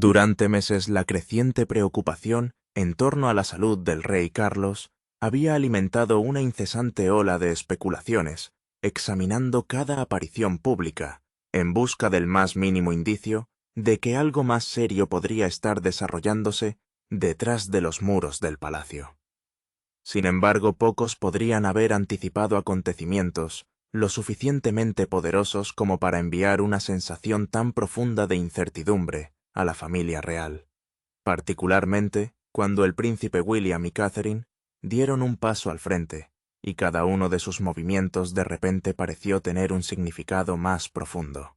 Durante meses la creciente preocupación en torno a la salud del rey Carlos había alimentado una incesante ola de especulaciones, examinando cada aparición pública, en busca del más mínimo indicio de que algo más serio podría estar desarrollándose detrás de los muros del palacio. Sin embargo, pocos podrían haber anticipado acontecimientos lo suficientemente poderosos como para enviar una sensación tan profunda de incertidumbre a la familia real, particularmente cuando el príncipe William y Catherine dieron un paso al frente, y cada uno de sus movimientos de repente pareció tener un significado más profundo.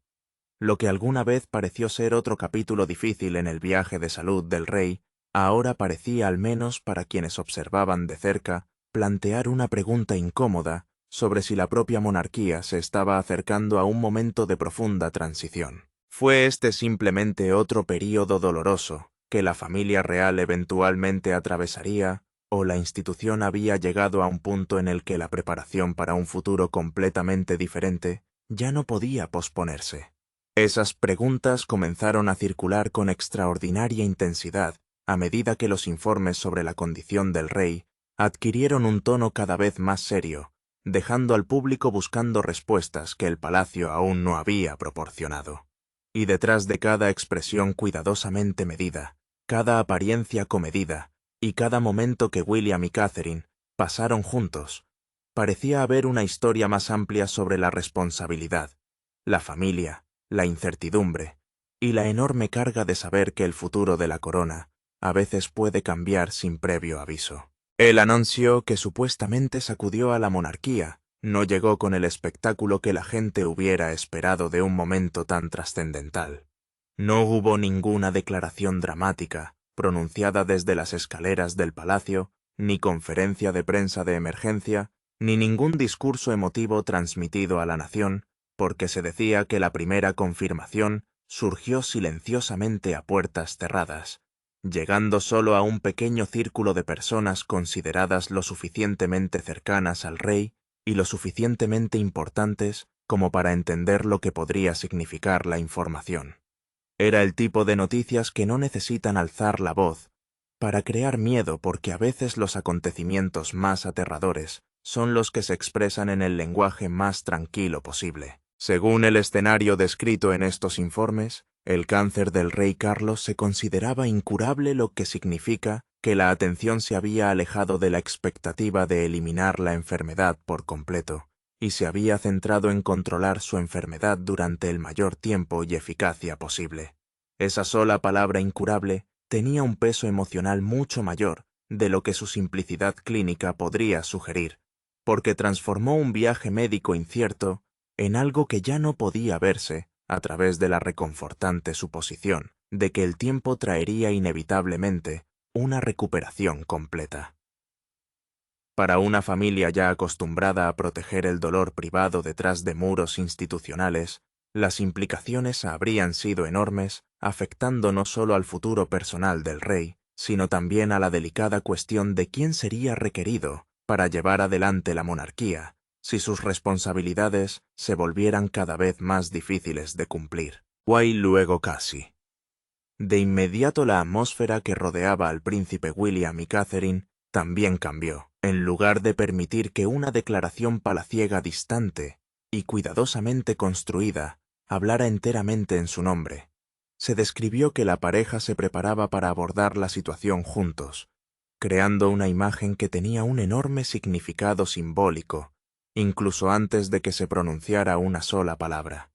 Lo que alguna vez pareció ser otro capítulo difícil en el viaje de salud del rey, ahora parecía, al menos para quienes observaban de cerca, plantear una pregunta incómoda sobre si la propia monarquía se estaba acercando a un momento de profunda transición. ¿Fue este simplemente otro período doloroso que la familia real eventualmente atravesaría, o la institución había llegado a un punto en el que la preparación para un futuro completamente diferente ya no podía posponerse? Esas preguntas comenzaron a circular con extraordinaria intensidad a medida que los informes sobre la condición del rey adquirieron un tono cada vez más serio, dejando al público buscando respuestas que el palacio aún no había proporcionado. Y detrás de cada expresión cuidadosamente medida, cada apariencia comedida y cada momento que William y Catherine pasaron juntos, parecía haber una historia más amplia sobre la responsabilidad, la familia, la incertidumbre y la enorme carga de saber que el futuro de la corona a veces puede cambiar sin previo aviso. El anuncio que supuestamente sacudió a la monarquía no llegó con el espectáculo que la gente hubiera esperado de un momento tan trascendental. No hubo ninguna declaración dramática pronunciada desde las escaleras del palacio, ni conferencia de prensa de emergencia, ni ningún discurso emotivo transmitido a la nación, porque se decía que la primera confirmación surgió silenciosamente a puertas cerradas, llegando solo a un pequeño círculo de personas consideradas lo suficientemente cercanas al rey y lo suficientemente importantes como para entender lo que podría significar la información. Era el tipo de noticias que no necesitan alzar la voz para crear miedo, porque a veces los acontecimientos más aterradores son los que se expresan en el lenguaje más tranquilo posible. Según el escenario descrito en estos informes, el cáncer del rey Carlos se consideraba incurable, lo que significa que la atención se había alejado de la expectativa de eliminar la enfermedad por completo, y se había centrado en controlar su enfermedad durante el mayor tiempo y eficacia posible. Esa sola palabra, incurable, tenía un peso emocional mucho mayor de lo que su simplicidad clínica podría sugerir, porque transformó un viaje médico incierto en algo que ya no podía verse a través de la reconfortante suposición de que el tiempo traería inevitablemente una recuperación completa. Para una familia ya acostumbrada a proteger el dolor privado detrás de muros institucionales, las implicaciones habrían sido enormes, afectando no solo al futuro personal del rey, sino también a la delicada cuestión de quién sería requerido para llevar adelante la monarquía si sus responsabilidades se volvieran cada vez más difíciles de cumplir. Y luego casi. De inmediato la atmósfera que rodeaba al príncipe William y Catherine también cambió. En lugar de permitir que una declaración palaciega distante y cuidadosamente construida hablara enteramente en su nombre, se describió que la pareja se preparaba para abordar la situación juntos, creando una imagen que tenía un enorme significado simbólico, incluso antes de que se pronunciara una sola palabra.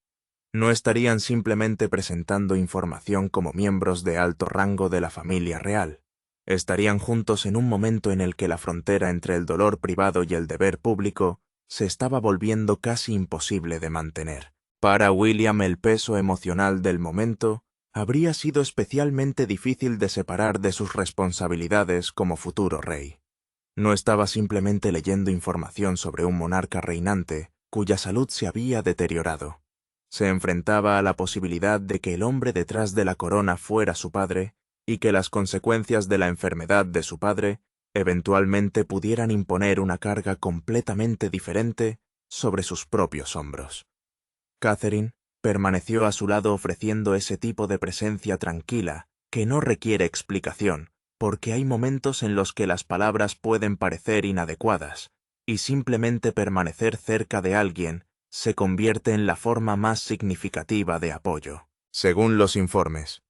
No estarían simplemente presentando información como miembros de alto rango de la familia real. Estarían juntos en un momento en el que la frontera entre el dolor privado y el deber público se estaba volviendo casi imposible de mantener. Para William, el peso emocional del momento habría sido especialmente difícil de separar de sus responsabilidades como futuro rey. No estaba simplemente leyendo información sobre un monarca reinante cuya salud se había deteriorado. Se enfrentaba a la posibilidad de que el hombre detrás de la corona fuera su padre y que las consecuencias de la enfermedad de su padre eventualmente pudieran imponer una carga completamente diferente sobre sus propios hombros. Catherine permaneció a su lado ofreciendo ese tipo de presencia tranquila que no requiere explicación, porque hay momentos en los que las palabras pueden parecer inadecuadas, y simplemente permanecer cerca de alguien se convierte en la forma más significativa de apoyo. Según los informes,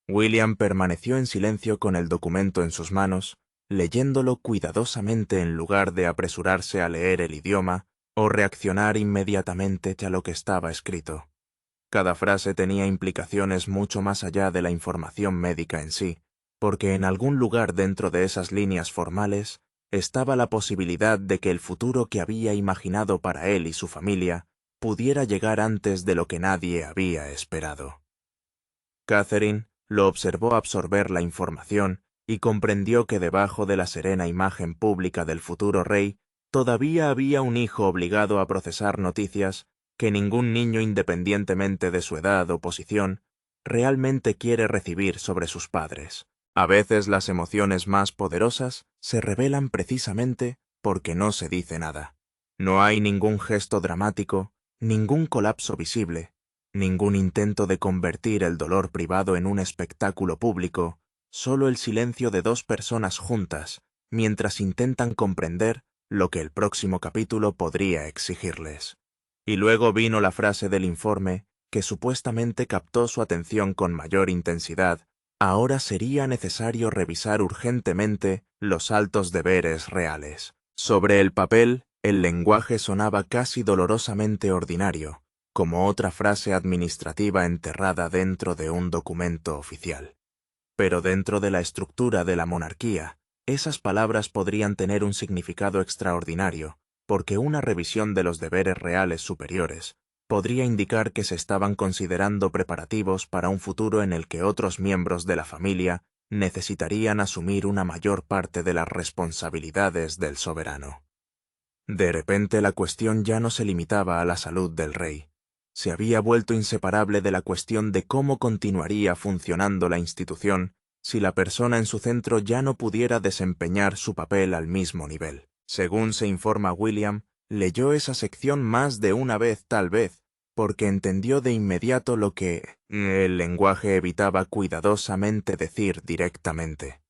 William permaneció en silencio con el documento en sus manos, leyéndolo cuidadosamente en lugar de apresurarse a leer el idioma o reaccionar inmediatamente a lo que estaba escrito. Cada frase tenía implicaciones mucho más allá de la información médica en sí, porque en algún lugar dentro de esas líneas formales estaba la posibilidad de que el futuro que había imaginado para él y su familia pudiera llegar antes de lo que nadie había esperado. Catherine lo observó absorber la información y comprendió que debajo de la serena imagen pública del futuro rey todavía había un hijo obligado a procesar noticias que ningún niño, independientemente de su edad o posición, realmente quiere recibir sobre sus padres. A veces las emociones más poderosas se revelan precisamente porque no se dice nada. No hay ningún gesto dramático, ningún colapso visible, ningún intento de convertir el dolor privado en un espectáculo público, solo el silencio de dos personas juntas, mientras intentan comprender lo que el próximo capítulo podría exigirles. Y luego vino la frase del informe que supuestamente captó su atención con mayor intensidad. Ahora sería necesario revisar urgentemente los altos deberes reales. Sobre el papel, el lenguaje sonaba casi dolorosamente ordinario, como otra frase administrativa enterrada dentro de un documento oficial. Pero dentro de la estructura de la monarquía, esas palabras podrían tener un significado extraordinario, porque una revisión de los deberes reales superiores podría indicar que se estaban considerando preparativos para un futuro en el que otros miembros de la familia necesitarían asumir una mayor parte de las responsabilidades del soberano. De repente la cuestión ya no se limitaba a la salud del rey. Se había vuelto inseparable de la cuestión de cómo continuaría funcionando la institución si la persona en su centro ya no pudiera desempeñar su papel al mismo nivel. Según se informa William, leyó esa sección más de una vez tal vez, porque entendió de inmediato lo que el lenguaje evitaba cuidadosamente decir directamente.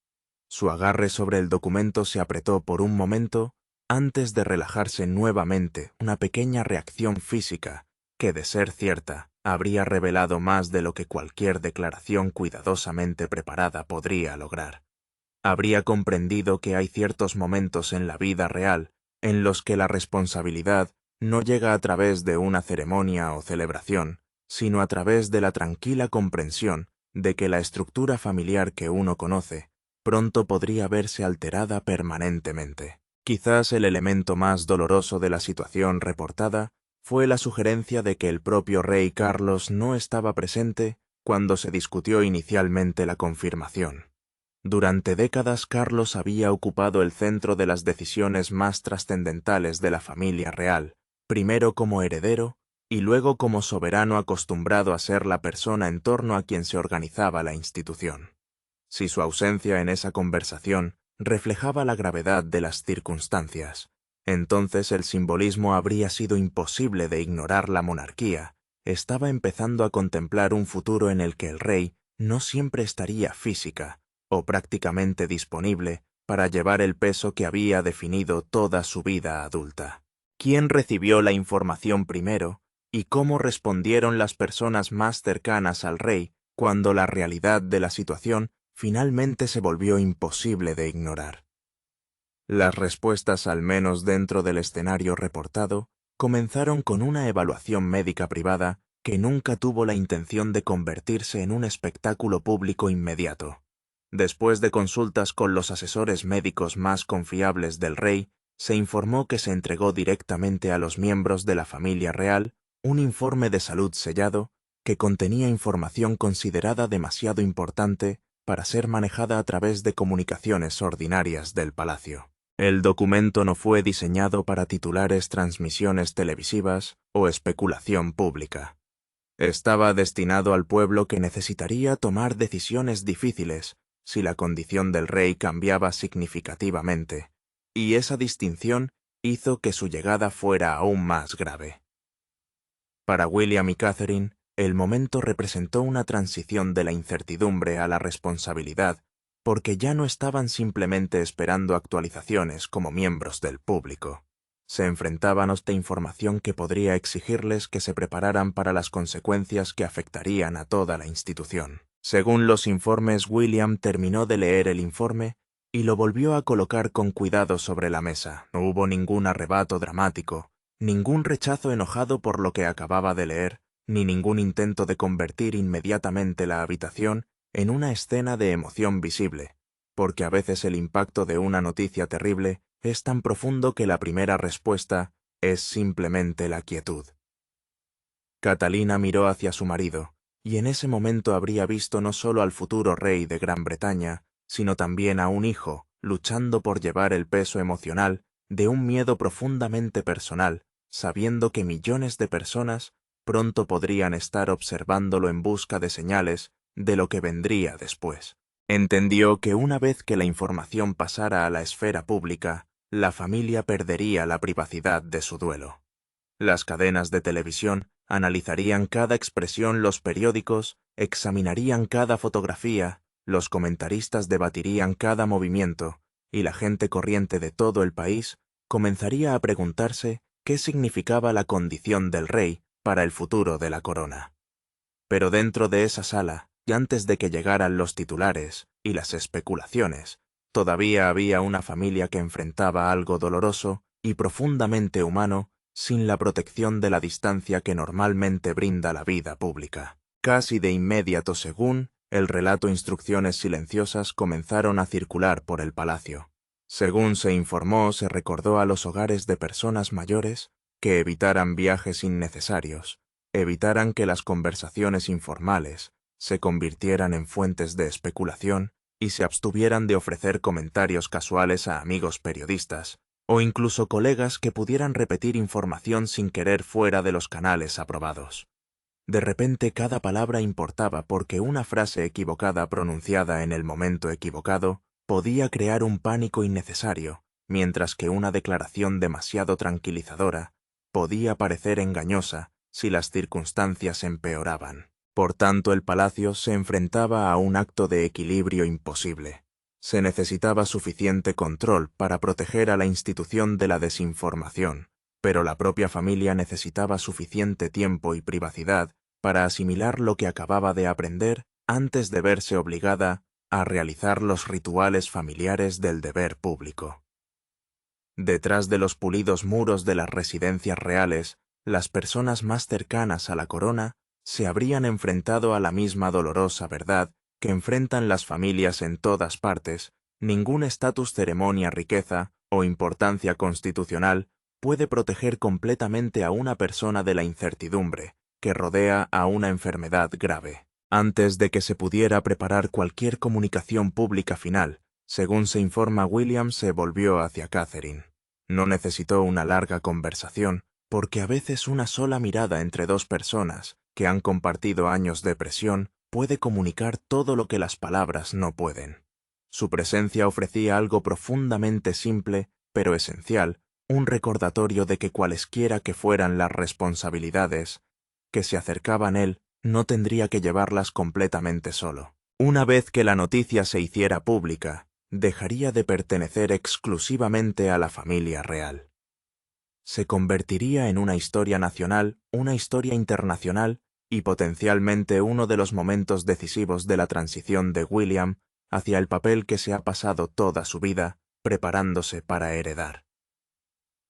Su agarre sobre el documento se apretó por un momento antes de relajarse nuevamente, una pequeña reacción física que, de ser cierta, habría revelado más de lo que cualquier declaración cuidadosamente preparada podría lograr. Habría comprendido que hay ciertos momentos en la vida real en los que la responsabilidad no llega a través de una ceremonia o celebración, sino a través de la tranquila comprensión de que la estructura familiar que uno conoce pronto podría verse alterada permanentemente. Quizás el elemento más doloroso de la situación reportada fue la sugerencia de que el propio rey Carlos no estaba presente cuando se discutió inicialmente la confirmación. Durante décadas Carlos había ocupado el centro de las decisiones más trascendentales de la familia real, primero como heredero y luego como soberano acostumbrado a ser la persona en torno a quien se organizaba la institución. Si su ausencia en esa conversación reflejaba la gravedad de las circunstancias, entonces el simbolismo habría sido imposible de ignorar. La monarquía estaba empezando a contemplar un futuro en el que el rey no siempre estaría física o prácticamente disponible para llevar el peso que había definido toda su vida adulta. ¿Quién recibió la información primero y cómo respondieron las personas más cercanas al rey cuando la realidad de la situación finalmente se volvió imposible de ignorar? Las respuestas, al menos dentro del escenario reportado, comenzaron con una evaluación médica privada que nunca tuvo la intención de convertirse en un espectáculo público inmediato. Después de consultas con los asesores médicos más confiables del rey, se informó que se entregó directamente a los miembros de la familia real un informe de salud sellado que contenía información considerada demasiado importante para ser manejada a través de comunicaciones ordinarias del palacio. El documento no fue diseñado para titulares, transmisiones televisivas o especulación pública. Estaba destinado al pueblo que necesitaría tomar decisiones difíciles si la condición del rey cambiaba significativamente, y esa distinción hizo que su llegada fuera aún más grave. Para William y Catherine, El momento representó una transición de la incertidumbre a la responsabilidad, porque ya no estaban simplemente esperando actualizaciones como miembros del público. Se enfrentaban a esta información que podría exigirles que se prepararan para las consecuencias que afectarían a toda la institución. Según los informes, William terminó de leer el informe y lo volvió a colocar con cuidado sobre la mesa. No hubo ningún arrebato dramático, ningún rechazo enojado por lo que acababa de leer, ni ningún intento de convertir inmediatamente la habitación en una escena de emoción visible, porque a veces el impacto de una noticia terrible es tan profundo que la primera respuesta es simplemente la quietud. Catalina miró hacia su marido, y en ese momento habría visto no solo al futuro rey de Gran Bretaña, sino también a un hijo luchando por llevar el peso emocional de un miedo profundamente personal, sabiendo que millones de personas pronto podrían estar observándolo en busca de señales de lo que vendría después. Entendió que una vez que la información pasara a la esfera pública, la familia perdería la privacidad de su duelo. Las cadenas de televisión analizarían cada expresión, los periódicos examinarían cada fotografía, los comentaristas debatirían cada movimiento, y la gente corriente de todo el país comenzaría a preguntarse qué significaba la condición del rey para el futuro de la corona. Pero dentro de esa sala, y antes de que llegaran los titulares y las especulaciones, todavía había una familia que enfrentaba algo doloroso y profundamente humano sin la protección de la distancia que normalmente brinda la vida pública. Casi de inmediato, según el relato, instrucciones silenciosas comenzaron a circular por el palacio. Según se informó, se recordó a los hogares de personas mayores que evitaran viajes innecesarios, evitaran que las conversaciones informales se convirtieran en fuentes de especulación y se abstuvieran de ofrecer comentarios casuales a amigos periodistas, o incluso colegas que pudieran repetir información sin querer fuera de los canales aprobados. De repente cada palabra importaba porque una frase equivocada pronunciada en el momento equivocado podía crear un pánico innecesario, mientras que una declaración demasiado tranquilizadora podía parecer engañosa si las circunstancias empeoraban. Por tanto, el palacio se enfrentaba a un acto de equilibrio imposible. Se necesitaba suficiente control para proteger a la institución de la desinformación, pero la propia familia necesitaba suficiente tiempo y privacidad para asimilar lo que acababa de aprender antes de verse obligada a realizar los rituales familiares del deber público. Detrás de los pulidos muros de las residencias reales, las personas más cercanas a la corona se habrían enfrentado a la misma dolorosa verdad que enfrentan las familias en todas partes. Ningún estatus, ceremonia, riqueza o importancia constitucional puede proteger completamente a una persona de la incertidumbre que rodea a una enfermedad grave. Antes de que se pudiera preparar cualquier comunicación pública final, según se informa, William se volvió hacia Catherine. No necesitó una larga conversación, porque a veces una sola mirada entre dos personas que han compartido años de presión puede comunicar todo lo que las palabras no pueden. Su presencia ofrecía algo profundamente simple, pero esencial, un recordatorio de que cualesquiera que fueran las responsabilidades que se acercaban él, no tendría que llevarlas completamente solo. Una vez que la noticia se hiciera pública, dejaría de pertenecer exclusivamente a la familia real. Se convertiría en una historia nacional, una historia internacional y potencialmente uno de los momentos decisivos de la transición de William hacia el papel que se ha pasado toda su vida preparándose para heredar.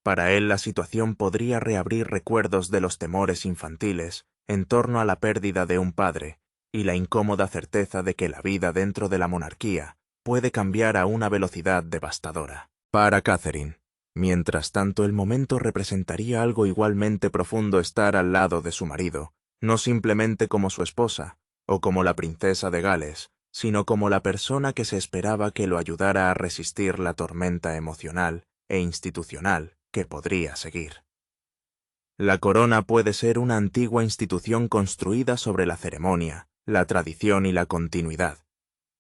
Para él la situación podría reabrir recuerdos de los temores infantiles en torno a la pérdida de un padre y la incómoda certeza de que la vida dentro de la monarquía puede cambiar a una velocidad devastadora. Para Catherine, mientras tanto, el momento representaría algo igualmente profundo: estar al lado de su marido, no simplemente como su esposa o como la princesa de Gales, sino como la persona que se esperaba que lo ayudara a resistir la tormenta emocional e institucional que podría seguir. La corona puede ser una antigua institución construida sobre la ceremonia, la tradición y la continuidad,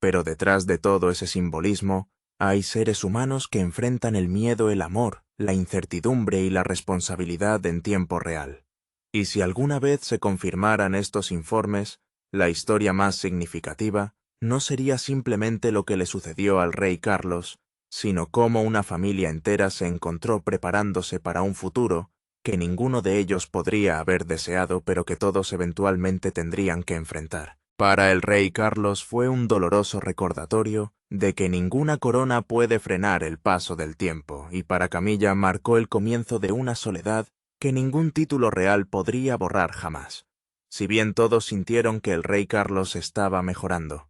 pero detrás de todo ese simbolismo hay seres humanos que enfrentan el miedo, el amor, la incertidumbre y la responsabilidad en tiempo real. Y si alguna vez se confirmaran estos informes, la historia más significativa no sería simplemente lo que le sucedió al rey Carlos, sino cómo una familia entera se encontró preparándose para un futuro que ninguno de ellos podría haber deseado, pero que todos eventualmente tendrían que enfrentar. Para el rey Carlos fue un doloroso recordatorio de que ninguna corona puede frenar el paso del tiempo, y para Camilla marcó el comienzo de una soledad que ningún título real podría borrar jamás. Si bien todos sintieron que el rey Carlos estaba mejorando,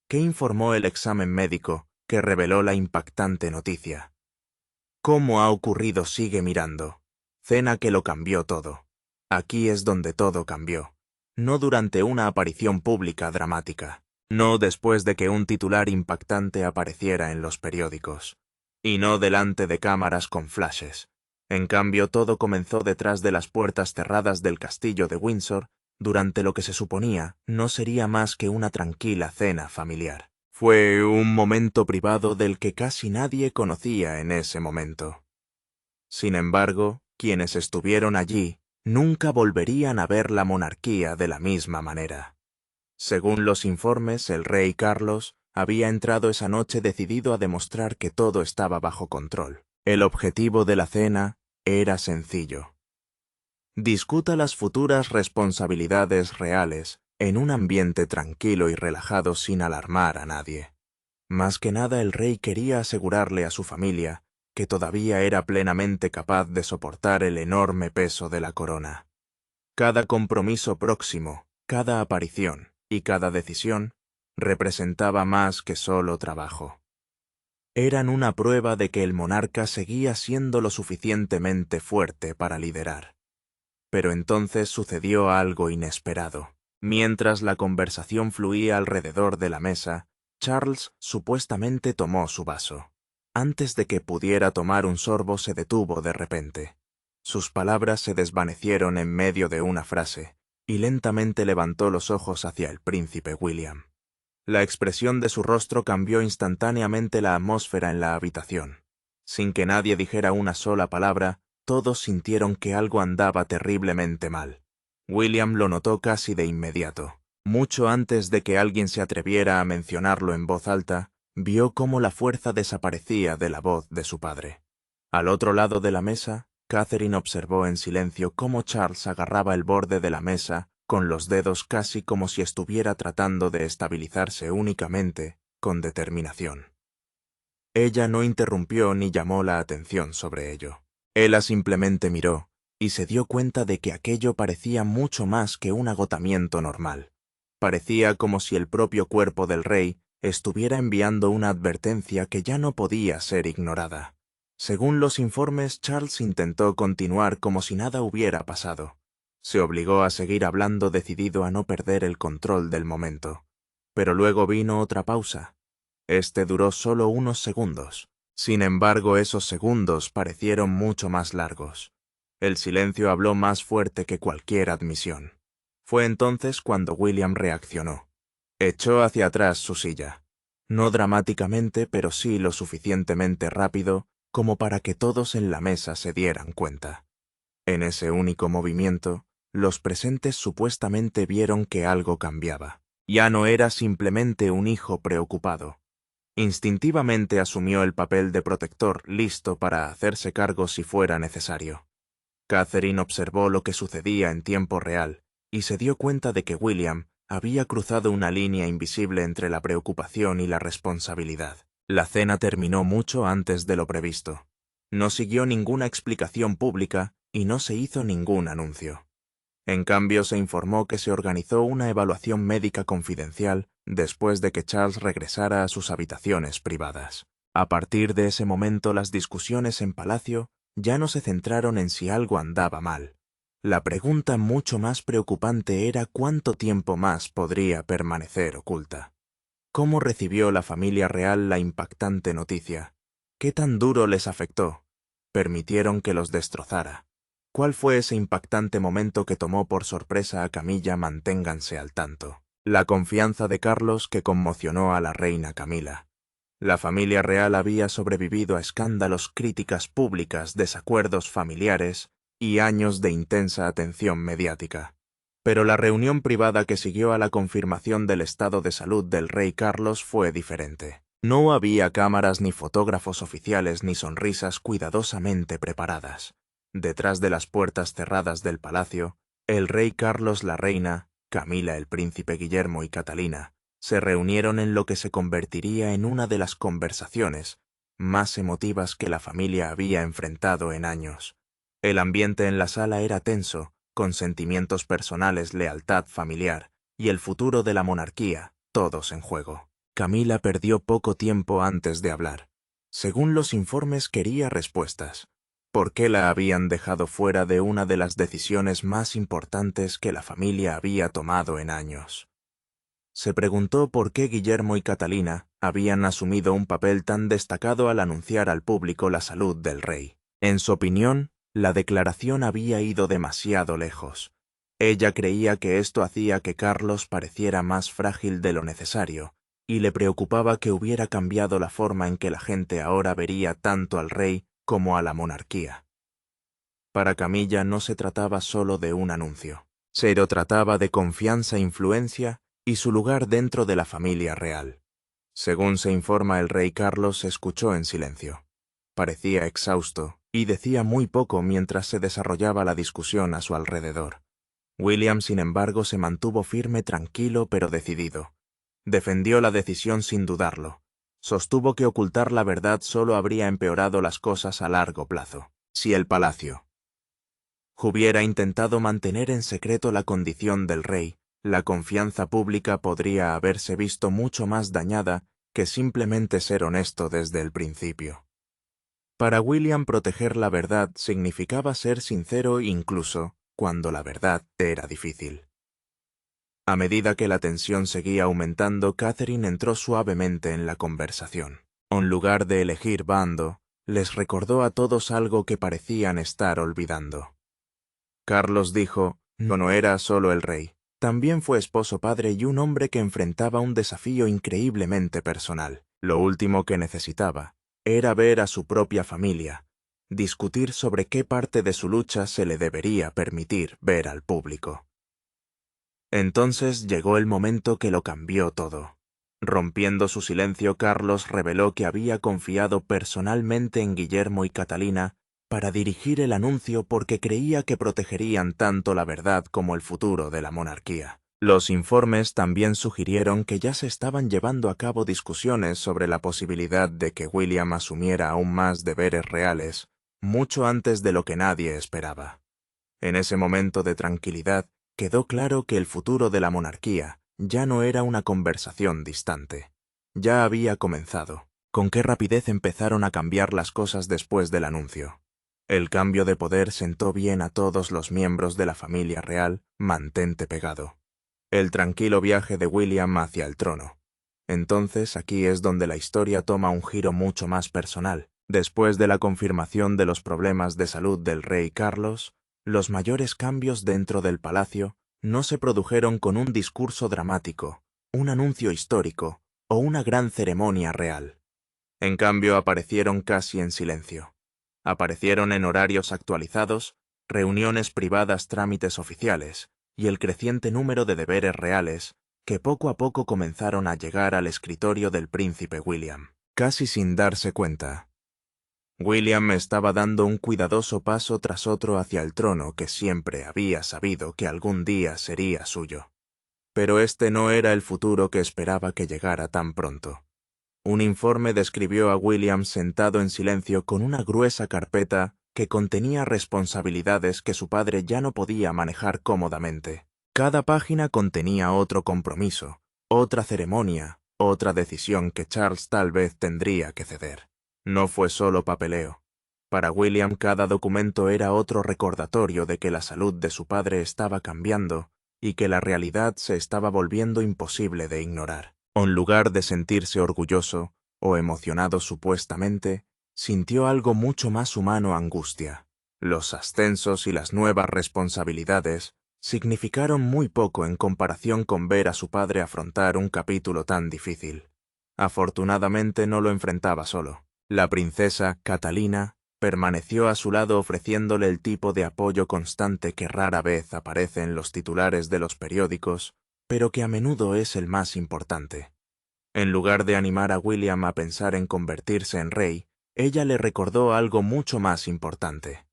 ¿qué informó el examen médico que reveló la impactante noticia? ¿Cómo ha ocurrido? Sigue mirando. Cena que lo cambió todo. Aquí es donde todo cambió. No durante una aparición pública dramática. No después de que un titular impactante apareciera en los periódicos. Y no delante de cámaras con flashes. En cambio, todo comenzó detrás de las puertas cerradas del castillo de Windsor, durante lo que se suponía no sería más que una tranquila cena familiar. Fue un momento privado del que casi nadie conocía en ese momento. Sin embargo, quienes estuvieron allí nunca volverían a ver la monarquía de la misma manera. Según los informes, el rey Carlos había entrado esa noche decidido a demostrar que todo estaba bajo control. El objetivo de la cena era sencillo. Discuta las futuras responsabilidades reales en un ambiente tranquilo y relajado sin alarmar a nadie. Más que nada el rey quería asegurarle a su familia que todavía era plenamente capaz de soportar el enorme peso de la corona. Cada compromiso próximo, cada aparición y cada decisión representaba más que solo trabajo. Eran una prueba de que el monarca seguía siendo lo suficientemente fuerte para liderar. Pero entonces sucedió algo inesperado. Mientras la conversación fluía alrededor de la mesa, Charles supuestamente tomó su vaso. Antes de que pudiera tomar un sorbo se detuvo de repente. Sus palabras se desvanecieron en medio de una frase, y lentamente levantó los ojos hacia el príncipe William. La expresión de su rostro cambió instantáneamente la atmósfera en la habitación. Sin que nadie dijera una sola palabra, todos sintieron que algo andaba terriblemente mal. William lo notó casi de inmediato. Mucho antes de que alguien se atreviera a mencionarlo en voz alta, vio cómo la fuerza desaparecía de la voz de su padre. Al otro lado de la mesa, Catherine observó en silencio cómo Charles agarraba el borde de la mesa con los dedos casi como si estuviera tratando de estabilizarse únicamente, con determinación. Ella no interrumpió ni llamó la atención sobre ello. Ella simplemente miró, y se dio cuenta de que aquello parecía mucho más que un agotamiento normal. Parecía como si el propio cuerpo del rey estuviera enviando una advertencia que ya no podía ser ignorada. Según los informes, Charles intentó continuar como si nada hubiera pasado. Se obligó a seguir hablando decidido a no perder el control del momento. Pero luego vino otra pausa. Este duró solo unos segundos. Sin embargo, esos segundos parecieron mucho más largos. El silencio habló más fuerte que cualquier admisión. Fue entonces cuando William reaccionó. Echó hacia atrás su silla. No dramáticamente, pero sí lo suficientemente rápido como para que todos en la mesa se dieran cuenta. En ese único movimiento, los presentes supuestamente vieron que algo cambiaba. Ya no era simplemente un hijo preocupado. Instintivamente asumió el papel de protector listo para hacerse cargo si fuera necesario. Catherine observó lo que sucedía en tiempo real y se dio cuenta de que William había cruzado una línea invisible entre la preocupación y la responsabilidad. La cena terminó mucho antes de lo previsto. No siguió ninguna explicación pública y no se hizo ningún anuncio. En cambio, se informó que se organizó una evaluación médica confidencial después de que Charles regresara a sus habitaciones privadas. A partir de ese momento, las discusiones en palacio ya no se centraron en si algo andaba mal. La pregunta mucho más preocupante era cuánto tiempo más podría permanecer oculta. ¿Cómo recibió la familia real la impactante noticia? ¿Qué tan duro les afectó? ¿Permitieron que los destrozara? ¿Cuál fue ese impactante momento que tomó por sorpresa a Camilla? Manténganse al tanto. La confianza de Carlos que conmocionó a la reina Camila. La familia real había sobrevivido a escándalos, críticas públicas, desacuerdos familiares, y años de intensa atención mediática. Pero la reunión privada que siguió a la confirmación del estado de salud del rey Carlos fue diferente. No había cámaras ni fotógrafos oficiales ni sonrisas cuidadosamente preparadas. Detrás de las puertas cerradas del palacio, el rey Carlos, la reina, Camila, el príncipe Guillermo y Catalina se reunieron en lo que se convertiría en una de las conversaciones más emotivas que la familia había enfrentado en años. El ambiente en la sala era tenso, con sentimientos personales, lealtad familiar y el futuro de la monarquía, todos en juego. Camila perdió poco tiempo antes de hablar. Según los informes, quería respuestas. ¿Por qué la habían dejado fuera de una de las decisiones más importantes que la familia había tomado en años? Se preguntó por qué Guillermo y Catalina habían asumido un papel tan destacado al anunciar al público la salud del rey. En su opinión, la declaración había ido demasiado lejos. Ella creía que esto hacía que Carlos pareciera más frágil de lo necesario, y le preocupaba que hubiera cambiado la forma en que la gente ahora vería tanto al rey como a la monarquía. Para Camilla no se trataba solo de un anuncio. Se trataba de confianza e influencia y su lugar dentro de la familia real. Según se informa, el rey Carlos se escuchó en silencio. Parecía exhausto y decía muy poco mientras se desarrollaba la discusión a su alrededor. William, sin embargo, se mantuvo firme, tranquilo pero decidido. Defendió la decisión sin dudarlo. Sostuvo que ocultar la verdad solo habría empeorado las cosas a largo plazo. Si el palacio hubiera intentado mantener en secreto la condición del rey, la confianza pública podría haberse visto mucho más dañada que simplemente ser honesto desde el principio. Para William, proteger la verdad significaba ser sincero incluso cuando la verdad era difícil. A medida que la tensión seguía aumentando, Catherine entró suavemente en la conversación. En lugar de elegir bando, les recordó a todos algo que parecían estar olvidando. Carlos dijo, no era solo el rey, también fue esposo, padre y un hombre que enfrentaba un desafío increíblemente personal. Lo último que necesitaba era ver a su propia familia, discutir sobre qué parte de su lucha se le debería permitir ver al público. Entonces llegó el momento que lo cambió todo. Rompiendo su silencio, Carlos reveló que había confiado personalmente en Guillermo y Catalina para dirigir el anuncio porque creía que protegerían tanto la verdad como el futuro de la monarquía. Los informes también sugirieron que ya se estaban llevando a cabo discusiones sobre la posibilidad de que William asumiera aún más deberes reales, mucho antes de lo que nadie esperaba. En ese momento de tranquilidad, quedó claro que el futuro de la monarquía ya no era una conversación distante. Ya había comenzado. Con qué rapidez empezaron a cambiar las cosas después del anuncio. El cambio de poder sentó bien a todos los miembros de la familia real. Mantente pegado. El tranquilo viaje de William hacia el trono. Entonces aquí es donde la historia toma un giro mucho más personal. Después de la confirmación de los problemas de salud del rey Carlos, los mayores cambios dentro del palacio no se produjeron con un discurso dramático, un anuncio histórico o una gran ceremonia real. En cambio, aparecieron casi en silencio. Aparecieron en horarios actualizados, reuniones privadas, trámites oficiales y el creciente número de deberes reales que poco a poco comenzaron a llegar al escritorio del príncipe William, casi sin darse cuenta. William estaba dando un cuidadoso paso tras otro hacia el trono que siempre había sabido que algún día sería suyo. Pero este no era el futuro que esperaba que llegara tan pronto. Un informe describió a William sentado en silencio con una gruesa carpeta que contenía responsabilidades que su padre ya no podía manejar cómodamente. Cada página contenía otro compromiso, otra ceremonia, otra decisión que Charles tal vez tendría que ceder. No fue solo papeleo. Para William cada documento era otro recordatorio de que la salud de su padre estaba cambiando y que la realidad se estaba volviendo imposible de ignorar. En lugar de sentirse orgulloso o emocionado supuestamente, sintió algo mucho más humano: angustia. Los ascensos y las nuevas responsabilidades significaron muy poco en comparación con ver a su padre afrontar un capítulo tan difícil. Afortunadamente no lo enfrentaba solo. La princesa Catalina Permaneció a su lado ofreciéndole el tipo de apoyo constante que rara vez aparece en los titulares de los periódicos, pero que a menudo es el más importante. En lugar de animar a William a pensar en convertirse en rey, ella le recordó algo mucho más importante.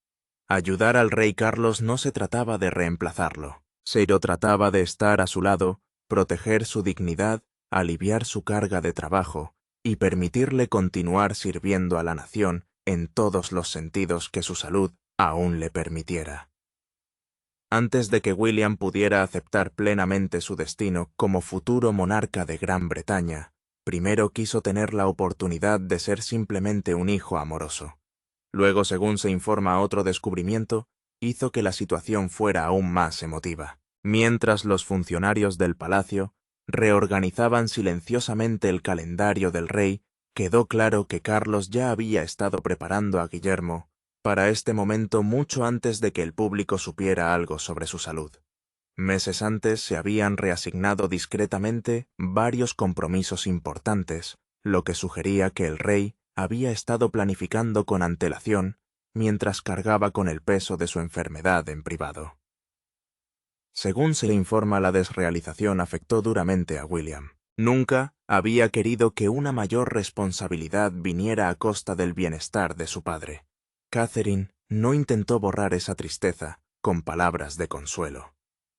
Ayudar al rey Carlos no se trataba de reemplazarlo, sino trataba de estar a su lado, proteger su dignidad, aliviar su carga de trabajo y permitirle continuar sirviendo a la nación en todos los sentidos que su salud aún le permitiera. Antes de que William pudiera aceptar plenamente su destino como futuro monarca de Gran Bretaña, primero quiso tener la oportunidad de ser simplemente un hijo amoroso. Luego, según se informa otro descubrimiento, hizo que la situación fuera aún más emotiva. Mientras los funcionarios del palacio reorganizaban silenciosamente el calendario del rey, quedó claro que Carlos ya había estado preparando a Guillermo para este momento mucho antes de que el público supiera algo sobre su salud. Meses antes se habían reasignado discretamente varios compromisos importantes, lo que sugería que el rey había estado planificando con antelación mientras cargaba con el peso de su enfermedad en privado. Según se le informa, la desrealización afectó duramente a William. Nunca había querido que una mayor responsabilidad viniera a costa del bienestar de su padre. Catherine no intentó borrar esa tristeza con palabras de consuelo.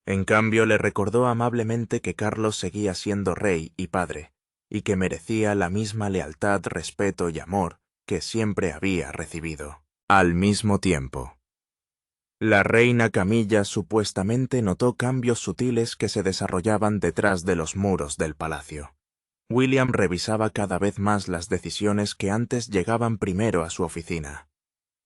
En cambio, le recordó amablemente que Carlos seguía siendo rey y padre, y que merecía la misma lealtad, respeto y amor que siempre había recibido. Al mismo tiempo, la reina Camilla supuestamente notó cambios sutiles que se desarrollaban detrás de los muros del palacio. William revisaba cada vez más las decisiones que antes llegaban primero a su oficina.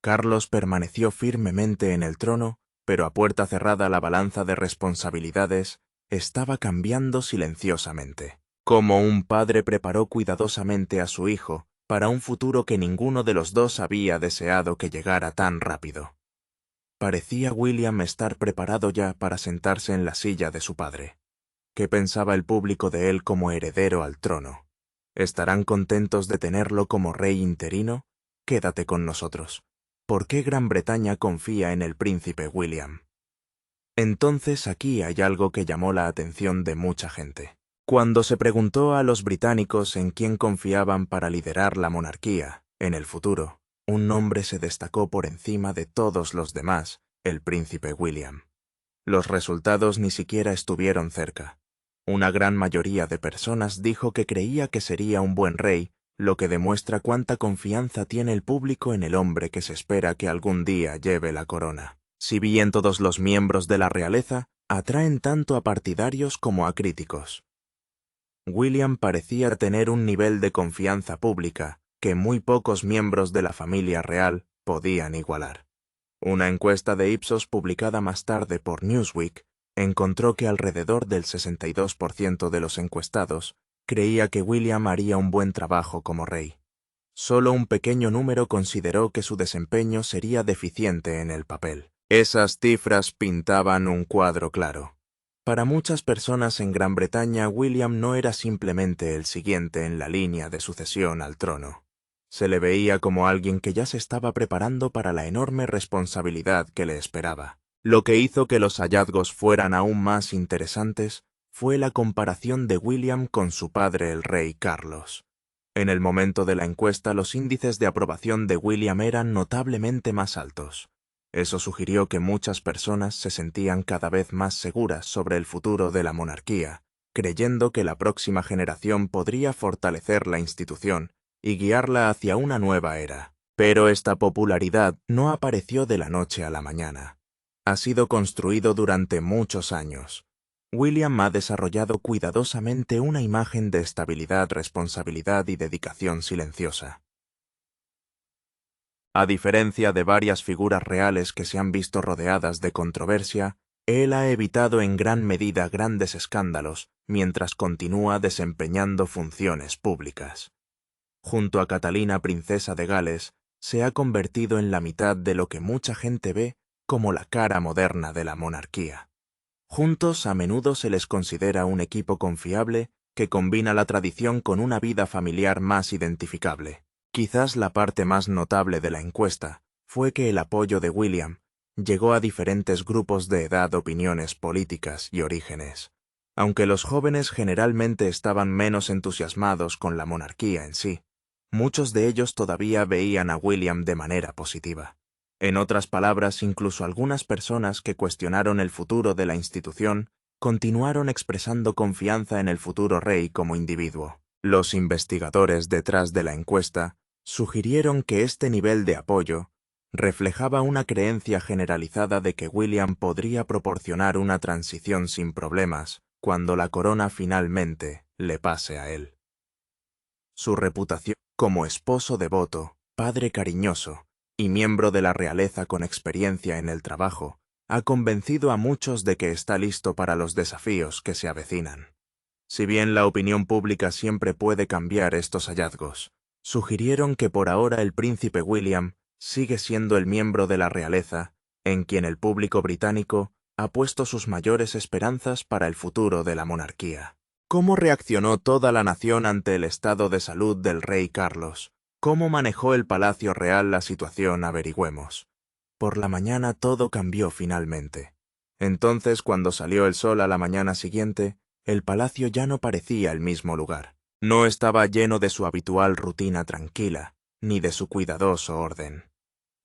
Carlos permaneció firmemente en el trono, pero a puerta cerrada la balanza de responsabilidades estaba cambiando silenciosamente. Como un padre preparó cuidadosamente a su hijo para un futuro que ninguno de los dos había deseado que llegara tan rápido. Parecía William estar preparado ya para sentarse en la silla de su padre. ¿Qué pensaba el público de él como heredero al trono? ¿Estarán contentos de tenerlo como rey interino? Quédate con nosotros. ¿Por qué Gran Bretaña confía en el príncipe William? Entonces aquí hay algo que llamó la atención de mucha gente. Cuando se preguntó a los británicos en quién confiaban para liderar la monarquía en el futuro, un nombre se destacó por encima de todos los demás: el príncipe William. Los resultados ni siquiera estuvieron cerca. Una gran mayoría de personas dijo que creía que sería un buen rey, lo que demuestra cuánta confianza tiene el público en el hombre que se espera que algún día lleve la corona. Si bien todos los miembros de la realeza atraen tanto a partidarios como a críticos, William parecía tener un nivel de confianza pública que muy pocos miembros de la familia real podían igualar. Una encuesta de Ipsos publicada más tarde por Newsweek encontró que alrededor del 62% de los encuestados creía que William haría un buen trabajo como rey. Solo un pequeño número consideró que su desempeño sería deficiente en el papel. Esas cifras pintaban un cuadro claro. Para muchas personas en Gran Bretaña, William no era simplemente el siguiente en la línea de sucesión al trono. Se le veía como alguien que ya se estaba preparando para la enorme responsabilidad que le esperaba. Lo que hizo que los hallazgos fueran aún más interesantes fue la comparación de William con su padre, el rey Carlos. En el momento de la encuesta, los índices de aprobación de William eran notablemente más altos. Eso sugirió que muchas personas se sentían cada vez más seguras sobre el futuro de la monarquía, creyendo que la próxima generación podría fortalecer la institución y guiarla hacia una nueva era. Pero esta popularidad no apareció de la noche a la mañana. Ha sido construido durante muchos años. William ha desarrollado cuidadosamente una imagen de estabilidad, responsabilidad y dedicación silenciosa. A diferencia de varias figuras reales que se han visto rodeadas de controversia, él ha evitado en gran medida grandes escándalos mientras continúa desempeñando funciones públicas. Junto a Catalina, princesa de Gales, se ha convertido en la mitad de lo que mucha gente ve como la cara moderna de la monarquía. Juntos, a menudo se les considera un equipo confiable que combina la tradición con una vida familiar más identificable. Quizás la parte más notable de la encuesta fue que el apoyo de William llegó a diferentes grupos de edad, opiniones políticas y orígenes. Aunque los jóvenes generalmente estaban menos entusiasmados con la monarquía en sí, muchos de ellos todavía veían a William de manera positiva. En otras palabras, incluso algunas personas que cuestionaron el futuro de la institución continuaron expresando confianza en el futuro rey como individuo. Los investigadores detrás de la encuesta sugirieron que este nivel de apoyo reflejaba una creencia generalizada de que William podría proporcionar una transición sin problemas cuando la corona finalmente le pase a él. Su reputación como esposo devoto, padre cariñoso y miembro de la realeza con experiencia en el trabajo ha convencido a muchos de que está listo para los desafíos que se avecinan. Si bien la opinión pública siempre puede cambiar estos hallazgos, sugirieron que por ahora el príncipe William sigue siendo el miembro de la realeza en quien el público británico ha puesto sus mayores esperanzas para el futuro de la monarquía. ¿Cómo reaccionó toda la nación ante el estado de salud del rey Carlos? ¿Cómo manejó el Palacio Real la situación? Averigüemos. Por la mañana todo cambió finalmente. Entonces, cuando salió el sol a la mañana siguiente, el palacio ya no parecía el mismo lugar. No estaba lleno de su habitual rutina tranquila, ni de su cuidadoso orden.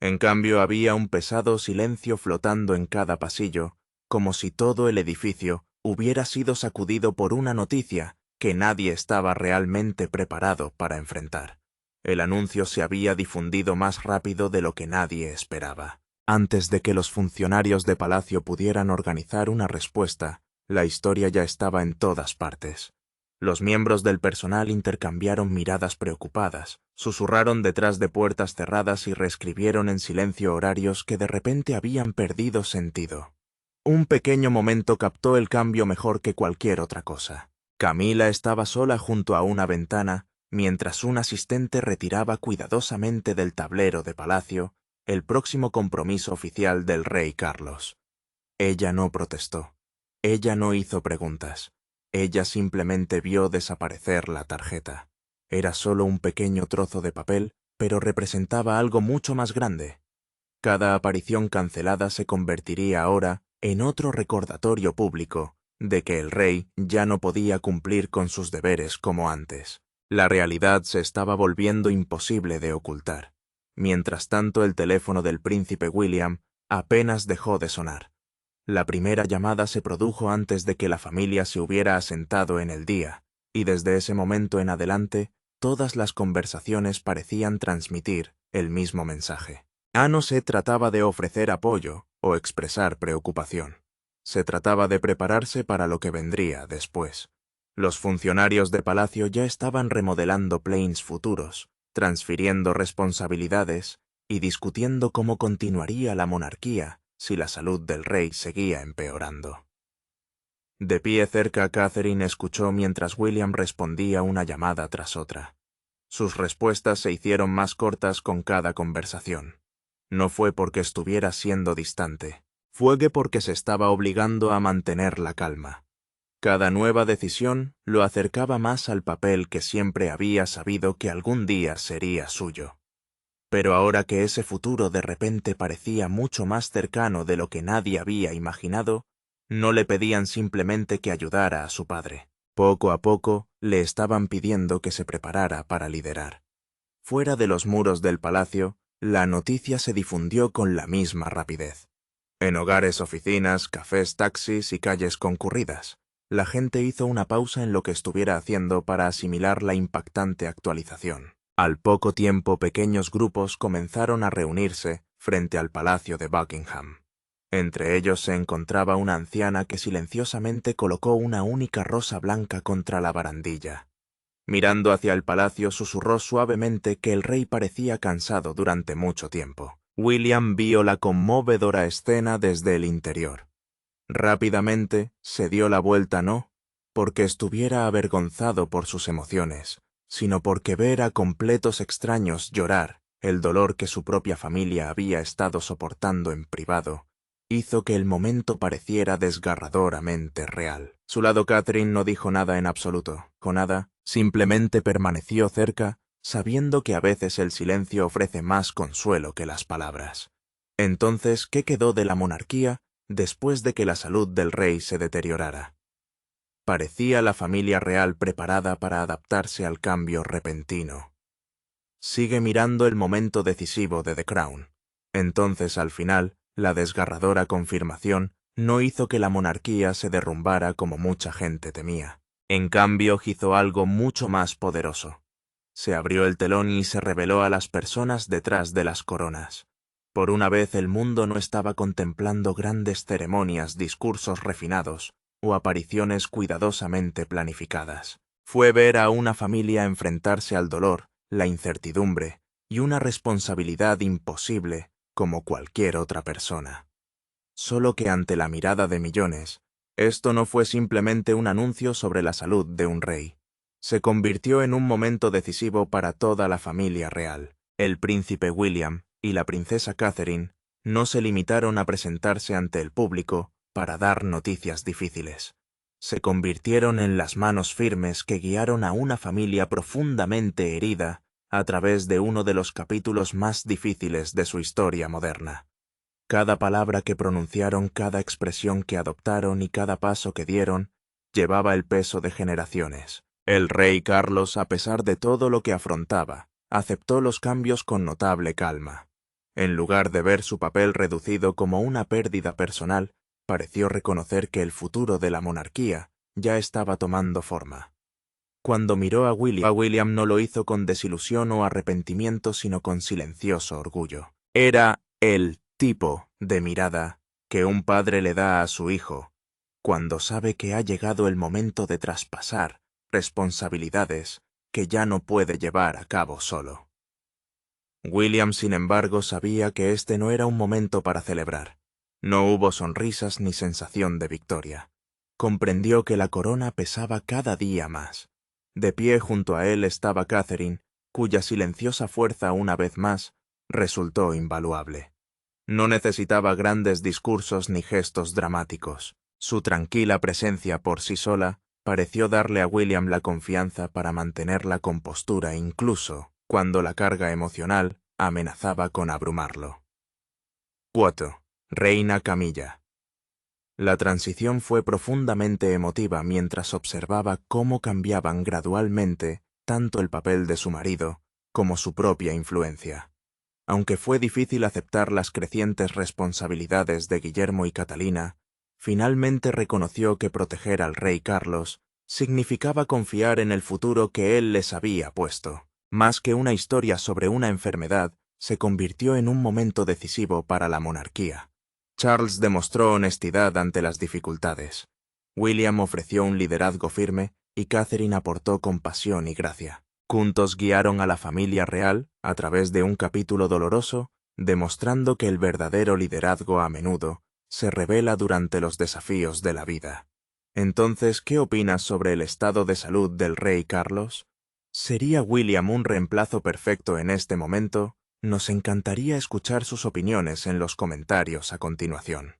En cambio, había un pesado silencio flotando en cada pasillo, como si todo el edificio hubiera sido sacudido por una noticia que nadie estaba realmente preparado para enfrentar. El anuncio se había difundido más rápido de lo que nadie esperaba. Antes de que los funcionarios de palacio pudieran organizar una respuesta, la historia ya estaba en todas partes. Los miembros del personal intercambiaron miradas preocupadas, susurraron detrás de puertas cerradas y reescribieron en silencio horarios que de repente habían perdido sentido. Un pequeño momento captó el cambio mejor que cualquier otra cosa. Camila estaba sola junto a una ventana, mientras un asistente retiraba cuidadosamente del tablero de palacio el próximo compromiso oficial del rey Carlos. Ella no protestó. Ella no hizo preguntas. Ella simplemente vio desaparecer la tarjeta. Era solo un pequeño trozo de papel, pero representaba algo mucho más grande. Cada aparición cancelada se convertiría ahora en otro recordatorio público de que el rey ya no podía cumplir con sus deberes como antes. La realidad se estaba volviendo imposible de ocultar. Mientras tanto, el teléfono del príncipe William apenas dejó de sonar. La primera llamada se produjo antes de que la familia se hubiera asentado en el día, y desde ese momento en adelante, todas las conversaciones parecían transmitir el mismo mensaje. No se trataba de ofrecer apoyo o expresar preocupación. Se trataba de prepararse para lo que vendría después. Los funcionarios de palacio ya estaban remodelando planes futuros, transfiriendo responsabilidades y discutiendo cómo continuaría la monarquía si la salud del rey seguía empeorando. De pie cerca, Catherine escuchó mientras William respondía una llamada tras otra. Sus respuestas se hicieron más cortas con cada conversación. No fue porque estuviera siendo distante, fue porque se estaba obligando a mantener la calma. Cada nueva decisión lo acercaba más al papel que siempre había sabido que algún día sería suyo. Pero ahora que ese futuro de repente parecía mucho más cercano de lo que nadie había imaginado, no le pedían simplemente que ayudara a su padre. Poco a poco le estaban pidiendo que se preparara para liderar. Fuera de los muros del palacio, la noticia se difundió con la misma rapidez. En hogares, oficinas, cafés, taxis y calles concurridas, la gente hizo una pausa en lo que estuviera haciendo para asimilar la impactante actualización. Al poco tiempo, pequeños grupos comenzaron a reunirse frente al palacio de Buckingham. Entre ellos se encontraba una anciana que silenciosamente colocó una única rosa blanca contra la barandilla. Mirando hacia el palacio, susurró suavemente que el rey parecía cansado durante mucho tiempo. William vio la conmovedora escena desde el interior. Rápidamente se dio la vuelta, no porque estuviera avergonzado por sus emociones, sino porque ver a completos extraños llorar el dolor que su propia familia había estado soportando en privado, hizo que el momento pareciera desgarradoramente real. Su lado, Catherine no dijo nada en absoluto, simplemente permaneció cerca, sabiendo que a veces el silencio ofrece más consuelo que las palabras. Entonces, ¿qué quedó de la monarquía después de que la salud del rey se deteriorara? Parecía la familia real preparada para adaptarse al cambio repentino. Sigue mirando el momento decisivo de The Crown. Entonces, al final, la desgarradora confirmación no hizo que la monarquía se derrumbara como mucha gente temía. En cambio, hizo algo mucho más poderoso. Se abrió el telón y se reveló a las personas detrás de las coronas. Por una vez el mundo no estaba contemplando grandes ceremonias, discursos refinados o apariciones cuidadosamente planificadas. Fue ver a una familia enfrentarse al dolor, la incertidumbre y una responsabilidad imposible como cualquier otra persona. Solo que ante la mirada de millones, esto no fue simplemente un anuncio sobre la salud de un rey. Se convirtió en un momento decisivo para toda la familia real. El príncipe William y la princesa Catherine no se limitaron a presentarse ante el público para dar noticias difíciles. Se convirtieron en las manos firmes que guiaron a una familia profundamente herida a través de uno de los capítulos más difíciles de su historia moderna. Cada palabra que pronunciaron, cada expresión que adoptaron y cada paso que dieron llevaba el peso de generaciones. El rey Carlos, a pesar de todo lo que afrontaba, aceptó los cambios con notable calma. En lugar de ver su papel reducido como una pérdida personal, pareció reconocer que el futuro de la monarquía ya estaba tomando forma. Cuando miró a William no lo hizo con desilusión o arrepentimiento, sino con silencioso orgullo. Era el tipo de mirada que un padre le da a su hijo cuando sabe que ha llegado el momento de traspasar responsabilidades que ya no puede llevar a cabo solo. William, sin embargo, sabía que este no era un momento para celebrar. No hubo sonrisas ni sensación de victoria. Comprendió que la corona pesaba cada día más. De pie junto a él estaba Catherine, cuya silenciosa fuerza una vez más resultó invaluable. No necesitaba grandes discursos ni gestos dramáticos. Su tranquila presencia por sí sola pareció darle a William la confianza para mantener la compostura incluso cuando la carga emocional amenazaba con abrumarlo. 4. Reina Camilla. La transición fue profundamente emotiva mientras observaba cómo cambiaban gradualmente tanto el papel de su marido como su propia influencia. Aunque fue difícil aceptar las crecientes responsabilidades de Guillermo y Catalina, finalmente reconoció que proteger al rey Carlos significaba confiar en el futuro que él les había puesto. Más que una historia sobre una enfermedad, se convirtió en un momento decisivo para la monarquía. Charles demostró honestidad ante las dificultades. William ofreció un liderazgo firme y Catherine aportó compasión y gracia. Juntos guiaron a la familia real a través de un capítulo doloroso, demostrando que el verdadero liderazgo a menudo se revela durante los desafíos de la vida. Entonces, ¿qué opinas sobre el estado de salud del rey Carlos? ¿Sería William un reemplazo perfecto en este momento? Nos encantaría escuchar sus opiniones en los comentarios a continuación.